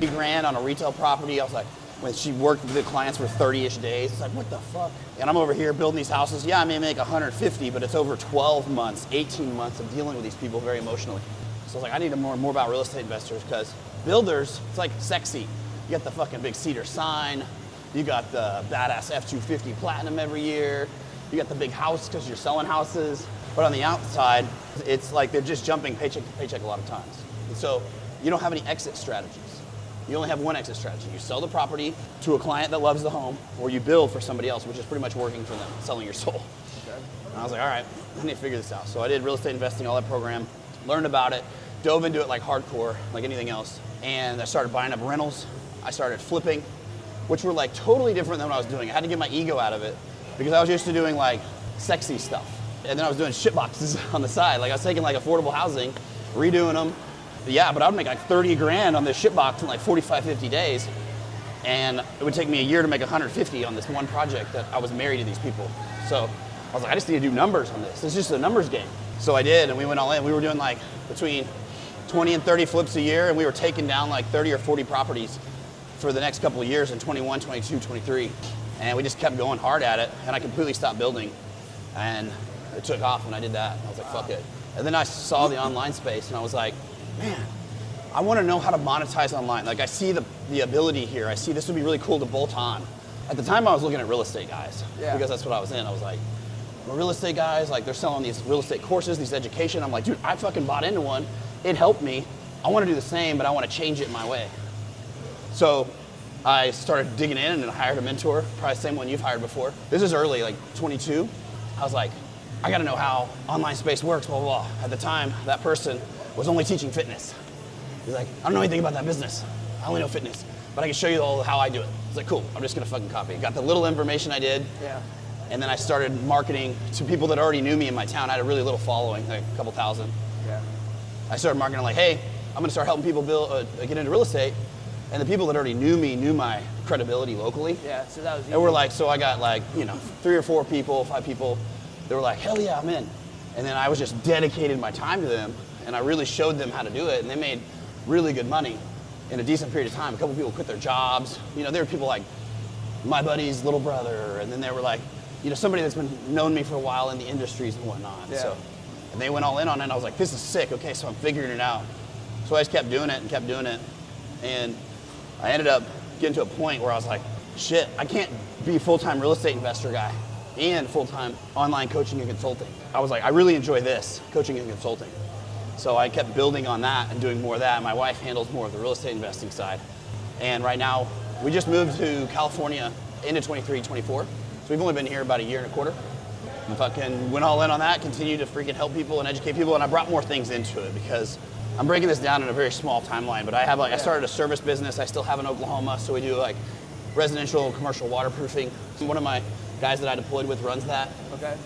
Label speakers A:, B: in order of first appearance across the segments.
A: grand on a retail property. I was like, when she worked with the clients for 30-ish days, it's like, what the fuck? And I'm over here building these houses. Yeah, I may make 150, but it's over 12 months, 18 months of dealing with these people very emotionally. So I was like, I need to learn more about real estate investors, because builders, it's like sexy. You got the fucking big cedar sign. You got the badass F-250 Platinum every year. You got the big house because you're selling houses. But on the outside, it's like they're just jumping paycheck to paycheck a lot of times. And so you don't have any exit strategies. You only have one exit strategy. You sell the property to a client that loves the home, or you build for somebody else, which is pretty much working for them, selling your soul. Okay. And I was like, all right, I need to figure this out. So I did real estate investing, all that program, learned about it, dove into it like hardcore, like anything else. And I started buying up rentals. I started flipping, which were like totally different than what I was doing. I had to get my ego out of it because I was used to doing like sexy stuff. And then I was doing shit boxes on the side. Like I was taking like affordable housing, redoing them. Yeah, but I would make like 30 grand on this shit box in like 45, 50 days. And it would take me a year to make 150 on this one project that I was married to these people. So I was like, I just need to do numbers on this. It's just a numbers game. So I did, and we went all in. We were doing like between 20 and 30 flips a year, and we were taking down like 30 or 40 properties for the next couple of years in 21, 22, 23. And we just kept going hard at it, and I completely stopped building. And it took off when I did that. I was like, fuck it. And then I saw the online space, and I was like, man, I want to know how to monetize online. Like I see the ability here. I see this would be really cool to bolt on. At the time I was looking at real estate guys, because that's what I was in. I was like, well, real estate guys, like they're selling these real estate courses, these education. I'm like, dude, I fucking bought into one. It helped me. I want to do the same, but I want to change it my way. So I started digging in and hired a mentor, probably the same one you've hired before. This is early, like 22. I was like, I got to know how online space works, blah, blah, blah. At the time, that person was only teaching fitness. He's like, I don't know anything about that business. I only know fitness, but I can show you all how I do it. I was like, cool, I'm just gonna fucking copy it. Got the little information I did, and then I started marketing to people that already knew me in my town. I had a really little following, like a couple thousand. Yeah. I started marketing like, hey, I'm gonna start helping people get into real estate. And the people that already knew me knew my credibility locally. Yeah, so that was easy. And we're like, so I got like, 3 or 4 people, 5 people. They were like, hell yeah, I'm in. And then I was just dedicated my time to them, and I really showed them how to do it, and they made really good money in a decent period of time. A couple people quit their jobs. There were people like my buddy's little brother, and then they were like, somebody that's been known me for a while in the industries and whatnot. Yeah. So, and they went all in on it, and I was like, this is sick. Okay, so I'm figuring it out. So I just kept doing it and kept doing it. And I ended up getting to a point where I was like, shit, I can't be a full-time real estate investor guy and full-time online coaching and consulting. I was like, I really enjoy this, coaching and consulting. So I kept building on that and doing more of that. My wife handles more of the real estate investing side. And right now, we just moved to California into 23, 24. So we've only been here about a year and a quarter. And fucking went all in on that, continued to freaking help people and educate people, and I brought more things into it because I'm breaking this down in a very small timeline, but I started a service business. I still have in Oklahoma, so we do like residential, commercial waterproofing. One of my guys that I deployed with runs that. Okay.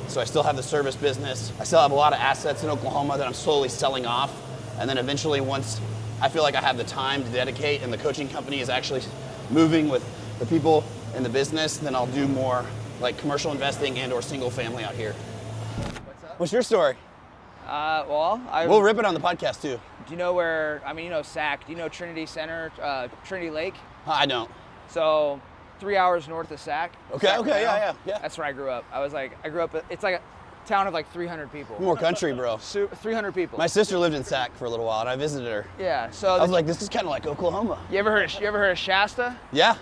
A: So I still have the service business. I still have a lot of assets in Oklahoma that I'm slowly selling off. And then eventually, once I feel like I have the time to dedicate and the coaching company is actually moving with the people in the business, then I'll do more like commercial investing and or single family out here. What's up? What's your story?
B: We'll
A: rip it on the podcast too.
B: Do you know where, SAC, do you know Trinity Center, Trinity Lake?
A: I don't.
B: So 3 hours north of SAC.
A: Okay, yeah.
B: That's where I grew up. I grew up, it's like a town of like 300 people.
A: More country, bro.
B: 300 people.
A: My sister lived in SAC for a little while and I visited her.
B: Yeah, so.
A: I was like, this is kind of like Oklahoma.
B: You ever heard of Shasta?
A: Yeah.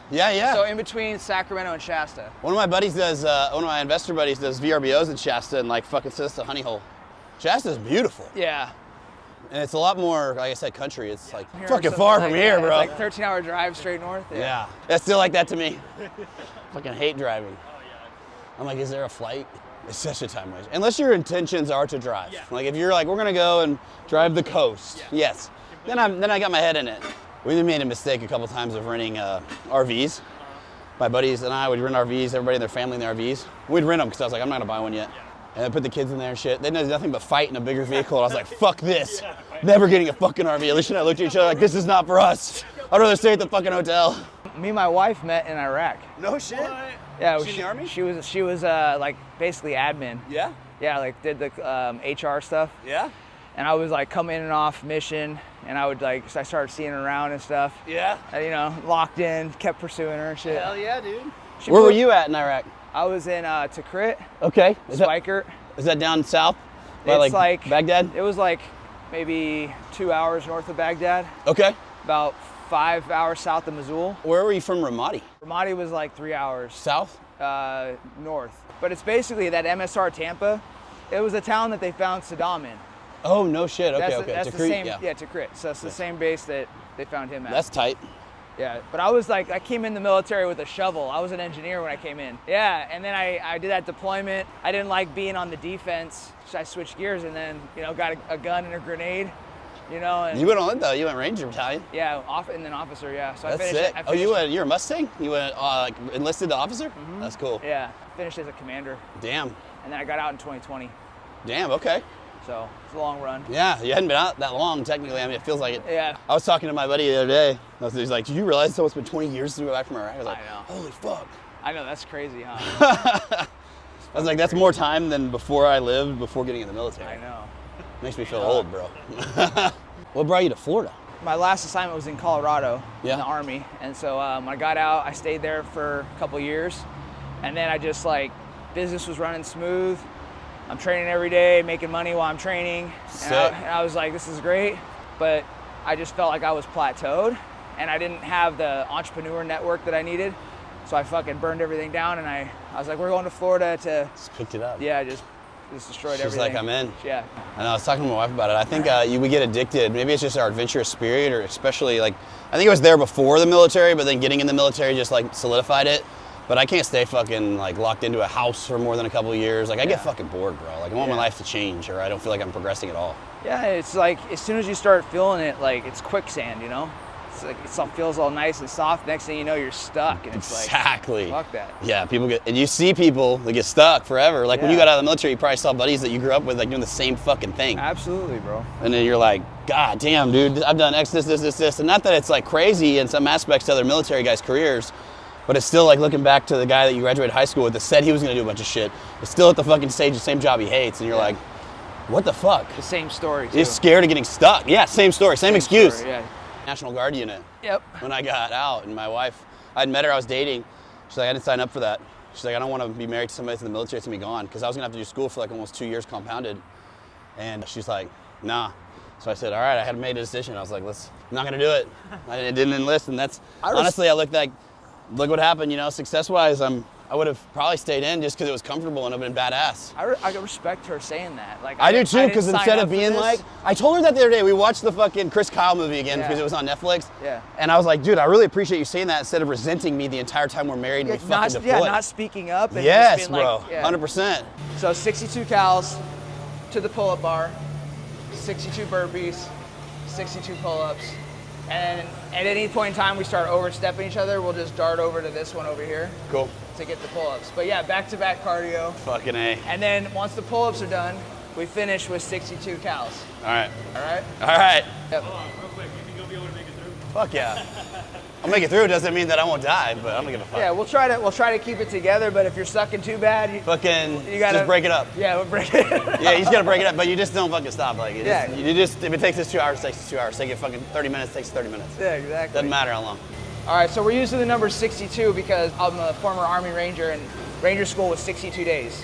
B: So in between Sacramento and Shasta.
A: One of my investor buddies does VRBOs in Shasta and like fucking says to Honey Hole. Shasta's beautiful.
B: Yeah.
A: And it's a lot more, like I said, country. It's like fucking far from here, bro.
B: It's like 13-hour drive straight north.
A: Yeah. That's still like that to me. Fucking hate driving. I'm like, is there a flight? It's such a time waste. Unless your intentions are to drive. Yeah. Like if you're like, we're gonna go and drive the coast. Yeah. Yes. Then I got my head in it. We made a mistake a couple times of renting RVs. My buddies and I would rent RVs, everybody and their family in their RVs. We'd rent them because I was like, I'm not gonna buy one yet. And I put the kids in there and shit. They did nothing but fight in a bigger vehicle. And I was like, fuck this. Never getting a fucking RV. Alicia and I looked at each other like, this is not for us. I'd rather stay at the fucking hotel.
B: Me and my wife met in Iraq.
A: No shit?
B: Yeah.
A: She in the army?
B: She was like basically admin.
A: Yeah?
B: Yeah, like did the HR stuff.
A: Yeah?
B: and I was like coming in and off mission, and I started seeing her around and stuff.
A: Yeah.
B: You know, locked in, kept pursuing her and shit.
A: Hell yeah, dude.
B: Where
A: were you at in Iraq?
B: I was in Tikrit.
A: Okay.
B: Spikert.
A: Is that down south? By
B: It's like
A: Baghdad?
B: It was like maybe 2 hours north of Baghdad.
A: Okay.
B: About 5 hours south of Mosul.
A: Where were you from, Ramadi?
B: Ramadi was like 3 hours.
A: South?
B: North. But it's basically that MSR Tampa. It was a town that they found Saddam in.
A: Oh, no shit. Okay,
B: That's
A: Tikrit,
B: the same,
A: yeah.
B: Tikrit. So it's the same base that they found him at.
A: That's tight.
B: Yeah, but I came in the military with a shovel. I was an engineer when I came in. Yeah, and then I did that deployment. I didn't like being on the defense, so I switched gears and then, you know, got a gun and a grenade, you know. And
A: You went on it though. You went Ranger Battalion.
B: yeah, and then officer, yeah. So
A: That's
B: I finished.
A: sick. You're a Mustang? You went enlisted to officer? Mm-hmm. That's cool.
B: Yeah, finished as a commander.
A: Damn.
B: And then I got out in 2020.
A: Damn, okay.
B: So it's a long run.
A: Yeah, you hadn't been out that long, technically. I mean, it feels like it.
B: Yeah.
A: I was talking to my buddy the other day. He's like, did you realize it's almost been 20 years since we got back from Iraq? I was like,
B: I know.
A: holy fuck.
B: I know, that's crazy, huh?
A: I was like, that's more time than before I lived, before getting in the military.
B: I know.
A: Makes me feel old, bro. What brought you to Florida?
B: My last assignment was in Colorado
A: Yeah.
B: in the Army. And so when I got out, I stayed there for a couple years. And then I just business was running smooth. I'm training every day, making money while I'm training. And I was like, this is great. But I just felt like I was plateaued and I didn't have the entrepreneur network that I needed. So I fucking burned everything down and I was like, we're going to Florida to,
A: Just picked it up.
B: yeah, just destroyed
A: She's
B: everything.
A: like, I'm in.
B: Yeah.
A: I know, I was talking to my wife about it. I think we get addicted. Maybe it's just our adventurous spirit, or especially I think it was there before the military, but then getting in the military just solidified it. But I can't stay fucking locked into a house for more than a couple of years. I get fucking bored, bro. I want my life to change, or I don't feel like I'm progressing at all.
B: Yeah, it's like as soon as you start feeling it, it's quicksand, you know? It's like it feels all nice and soft. Next thing you know, you're stuck, and it's
A: exactly.
B: Fuck that.
A: Yeah, and you see people that get stuck forever. When you got out of the military, you probably saw buddies that you grew up with doing the same fucking thing.
B: Absolutely, bro.
A: And then you're like, God damn, dude, I've done X, this. And not that it's crazy in some aspects to other military guys' careers, but it's still looking back to the guy that you graduated high school with that said he was gonna do a bunch of shit. It's still at the fucking stage, the same job he hates, and you're like, what the fuck?
B: The same story, too.
A: He's scared of getting stuck. Yeah, same story, same excuse.
B: Story, yeah.
A: National Guard unit.
B: Yep.
A: When I got out, and my wife, I'd met her, I was dating. She's like, I didn't sign up for that. She's like, I don't want to be married to somebody that's in the military, it's gonna be gone. Because I was gonna have to do school for almost 2 years compounded. And she's like, nah. So I said, all right, I had made a decision. I was like, I'm not gonna do it. I didn't enlist, and that's, honestly, I looked look what happened, success-wise, I would have probably stayed in just because it was comfortable and it would have been badass.
B: I respect her saying that.
A: I do too, because instead of being I told her that the other day, we watched the fucking Chris Kyle movie again because it was on Netflix.
B: Yeah.
A: And I was like, dude, I really appreciate you saying that instead of resenting me the entire time we're married and we fucking deploy.
B: Yeah, not speaking up. And
A: yes,
B: just being
A: bro, 100%.
B: So 62 cals to the pull-up bar, 62 burpees, 62 pull-ups. And at any point in time we start overstepping each other, we'll just dart over to this one over here.
A: Cool.
B: To get the pull-ups. But yeah, back-to-back cardio.
A: Fucking A.
B: And then once the pull-ups are done, we finish with 62 cals.
A: All right.
B: All right?
A: All right.
B: Yep.
C: Hold on, real quick. You think you'll be able to make it through?
A: Fuck yeah. I'll make it through. It doesn't mean that I won't die, but I'm gonna give a fuck.
B: Yeah, we'll try to keep it together, but if you're sucking too bad, you gotta
A: just break it up.
B: Yeah, we'll break it.
A: Yeah, you just gotta break it up, but you just don't fucking stop.
B: Yeah.
A: If it takes us 2 hours, it takes us 2 hours. Take it fucking 30 minutes, it takes 30 minutes.
B: Yeah, exactly.
A: Doesn't matter how long.
B: All right, so we're using the number 62 because I'm a former Army Ranger, and Ranger School was 62 days.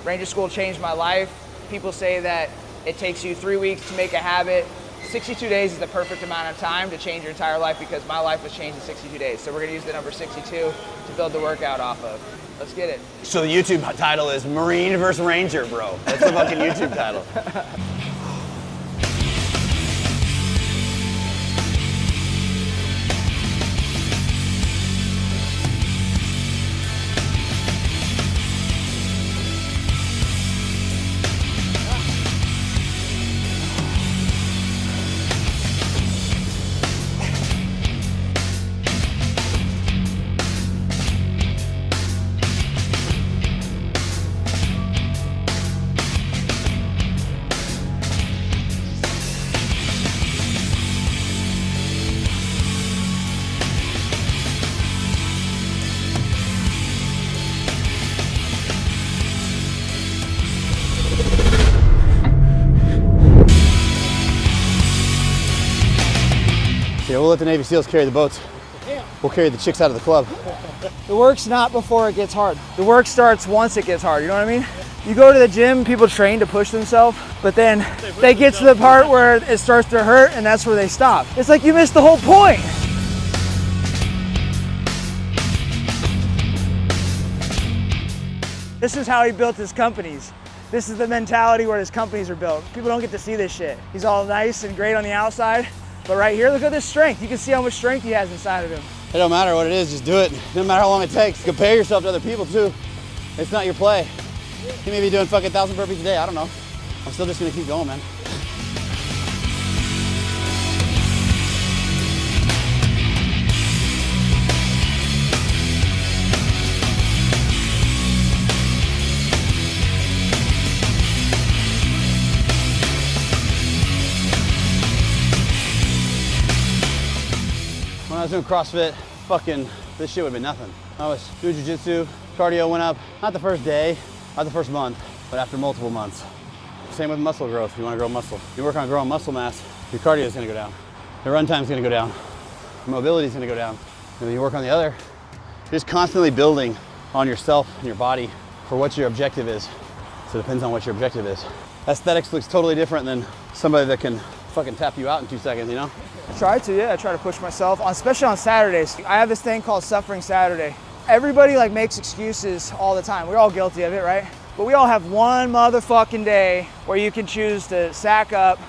B: Ranger School changed my life. People say that it takes you 3 weeks to make a habit. 62 days is the perfect amount of time to change your entire life because my life was changed in 62 days. So we're gonna use the number 62 to build the workout off of. Let's get it.
A: So the YouTube title is Marine vs. Ranger, bro. That's the fucking YouTube title. Yeah, we'll let the Navy SEALs carry the boats. We'll carry the chicks out of the club.
B: The work's not before it gets hard. The work starts once it gets hard, you know what I mean? You go to the gym, people train to push themselves, but then they get to the part where it starts to hurt and that's where they stop. It's like you missed the whole point. This is how he built his companies. This is the mentality where his companies are built. People don't get to see this shit. He's all nice and great on the outside, but right here, look at this strength. You can see how much strength he has inside of him.
A: It don't matter what it is, just do it. No matter how long it takes. Compare yourself to other people too. It's not your play. You may be doing fucking 1,000 burpees a day, I don't know. I'm still just gonna keep going, man. When I was doing CrossFit, fucking, this shit would have been nothing. I was doing jiu-jitsu, cardio went up, not the first day, not the first month, but after multiple months. Same with muscle growth. If you want to grow muscle, you work on growing muscle mass, your cardio is going to go down. Your run time is going to go down. Your mobility is going to go down. And when you work on the other, you're just constantly building on yourself and your body for what your objective is. So it depends on what your objective is. Aesthetics looks totally different than somebody that can fucking tap you out in 2 seconds, you know?
B: I try to, yeah. I try to push myself, especially on Saturdays. I have this thing called Suffering Saturday. Everybody like makes excuses all the time. We're all guilty of it, right? But we all have one motherfucking day where you can choose to sack up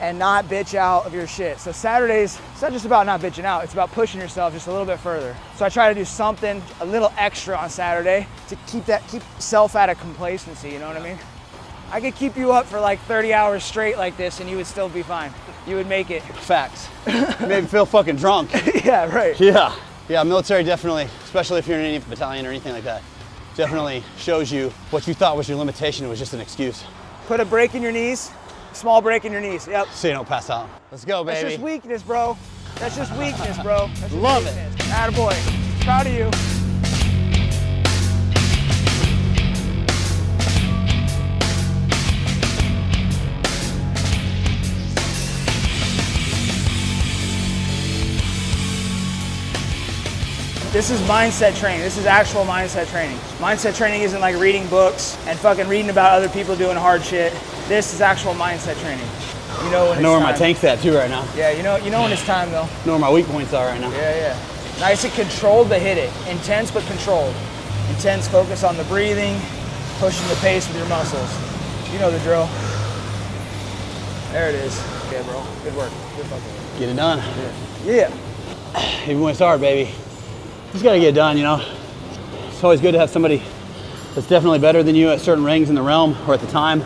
B: and not bitch out of your shit. So Saturdays, it's not just about not bitching out, it's about pushing yourself just a little bit further. So I try to do something a little extra on Saturday to keep self out of complacency, you know what I mean? I could keep you up for like 30 hours straight like this and you would still be fine. You would make it.
A: Facts. You made me feel fucking drunk.
B: Yeah, right.
A: Yeah. Yeah, military definitely, especially if you're in any battalion or anything like that, definitely shows you what you thought was your limitation was just an excuse.
B: Put a break in your knees, small break in your knees, yep.
A: So you don't pass out. Let's go, baby.
B: That's just weakness, bro. That's just weakness, bro. That's just
A: Love
B: weakness. It. Attaboy. Proud of you. This is mindset training. This is actual mindset training. Mindset training isn't like reading books and fucking reading about other people doing hard shit. This is actual mindset training. You know when
A: I know where my tank's at too right now.
B: Yeah, you know when it's time though.
A: Know where my weak points are right now.
B: Yeah. Nice and controlled but hit it. Intense but controlled. Intense focus on the breathing, pushing the pace with your muscles. You know the drill. There it is. Yeah, bro. Good work. Good fucking work.
A: Get it done.
B: Yeah.
A: Even when it's hard, baby. Just gotta get it done, you know? It's always good to have somebody that's definitely better than you at certain ranks in the realm or at the time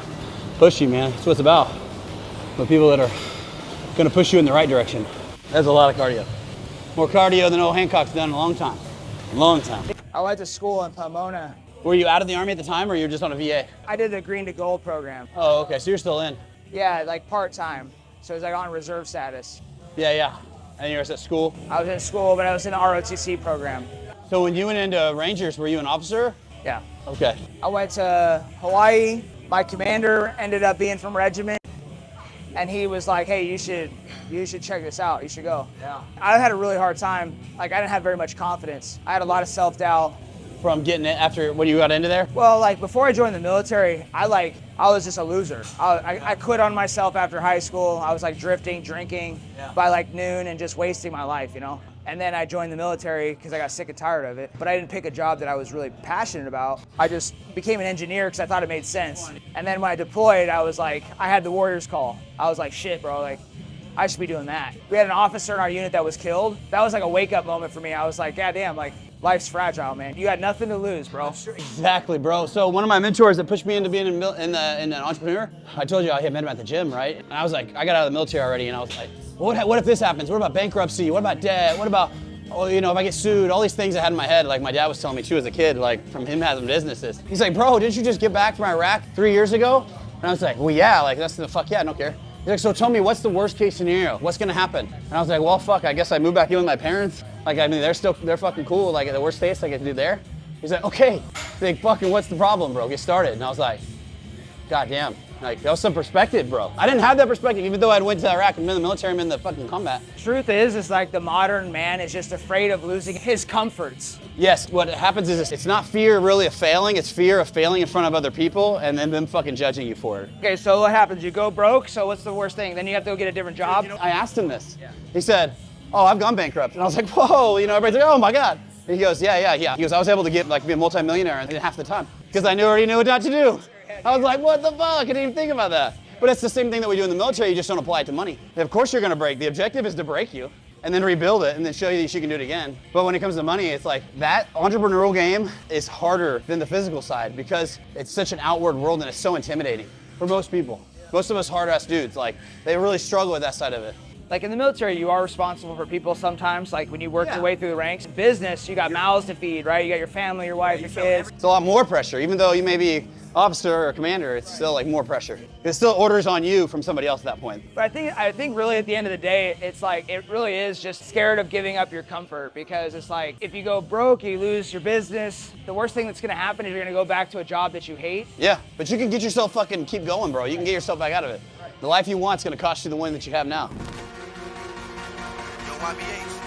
A: push you, man. That's what it's about. But people that are gonna push you in the right direction. That's a lot of cardio. More cardio than old Hancock's done in a long time. Long time.
B: I went to school in Pomona.
A: Were you out of the Army at the time or you were just on a VA?
B: I did a green to gold program.
A: Oh, okay, so you're still in.
B: Yeah, like part-time. So it was like on reserve status.
A: Yeah. And you were at school?
B: I was in school, but I was in the ROTC program.
A: So when you went into Rangers, were you an officer?
B: Yeah.
A: Okay.
B: I went to Hawaii. My commander ended up being from regiment. And he was like, hey, you should check this out. You should go. Yeah. I had a really hard time. Like, I didn't have very much confidence. I had a lot of self-doubt.
A: From getting it after when you got into there?
B: Well, like before I joined the military, I was just a loser. I quit on myself after high school. I was like drifting, drinking by like noon and just wasting my life, you know? And then I joined the military because I got sick and tired of it. But I didn't pick a job that I was really passionate about. I just became an engineer because I thought it made sense. And then when I deployed, I was like, I had the Warriors call. I was like, shit, bro, like I should be doing that. We had an officer in our unit that was killed. That was like a wake up moment for me. I was like, goddamn, like, life's fragile, man. You got nothing to lose, bro.
A: Exactly, bro. So one of my mentors that pushed me into being an entrepreneur, I told you I had met him at the gym, right? And I was like, I got out of the military already, and I was like, well, what if this happens? What about bankruptcy? What about debt? What about, you know, if I get sued? All these things I had in my head, like my dad was telling me too as a kid, like from him having businesses. He's like, bro, didn't you just get back from Iraq 3 years ago? And I was like, well, yeah, like that's the fuck yeah, I don't care. He's like, so tell me, what's the worst case scenario? What's gonna happen? And I was like, well, fuck, I guess I moved back in with my parents. Like, I mean, they're fucking cool. Like, the worst case I get to do there. He's like, okay. He's like, fucking, what's the problem, bro? Get started. And I was like, God damn. Like, that was some perspective, bro. I didn't have that perspective, even though I went to Iraq and been in the military, I'm in the fucking combat.
B: Truth is like the modern man is just afraid of losing his comforts.
A: Yes, what happens is it's not fear really of failing, it's fear of failing in front of other people and then them fucking judging you for it.
B: Okay, so what happens? You go broke, so what's the worst thing? Then you have to go get a different job?
A: I asked him this. He said, oh, I've gone bankrupt. And I was like, whoa, everybody's like, oh my God. And he goes, yeah. He goes, I was able to be a multimillionaire in half the time because I already knew what not to do. I was like, what the fuck? I didn't even think about that. But it's the same thing that we do in the military, you just don't apply it to money. Of course you're gonna break. The objective is to break you and then rebuild it and then show you that you can do it again. But when it comes to money, it's like that entrepreneurial game is harder than the physical side because it's such an outward world and it's so intimidating for most people. Most of us hard-ass dudes, like they really struggle with that side of it.
B: Like in the military, you are responsible for people sometimes, like when you work your way through the ranks. In business, you got mouths to feed, right? You got your family, your wife, your kids.
A: It's a lot more pressure. Even though you may be officer or commander, it's still like more pressure. There's still orders on you from somebody else at that point.
B: But I think really at the end of the day, it's like, it really is just scared of giving up your comfort because it's like, if you go broke, you lose your business. The worst thing that's gonna happen is you're gonna go back to a job that you hate.
A: Yeah, but you can get yourself fucking keep going, bro. You can get yourself back out of it. The life you want is gonna cost you the one that you have now.
D: YBH.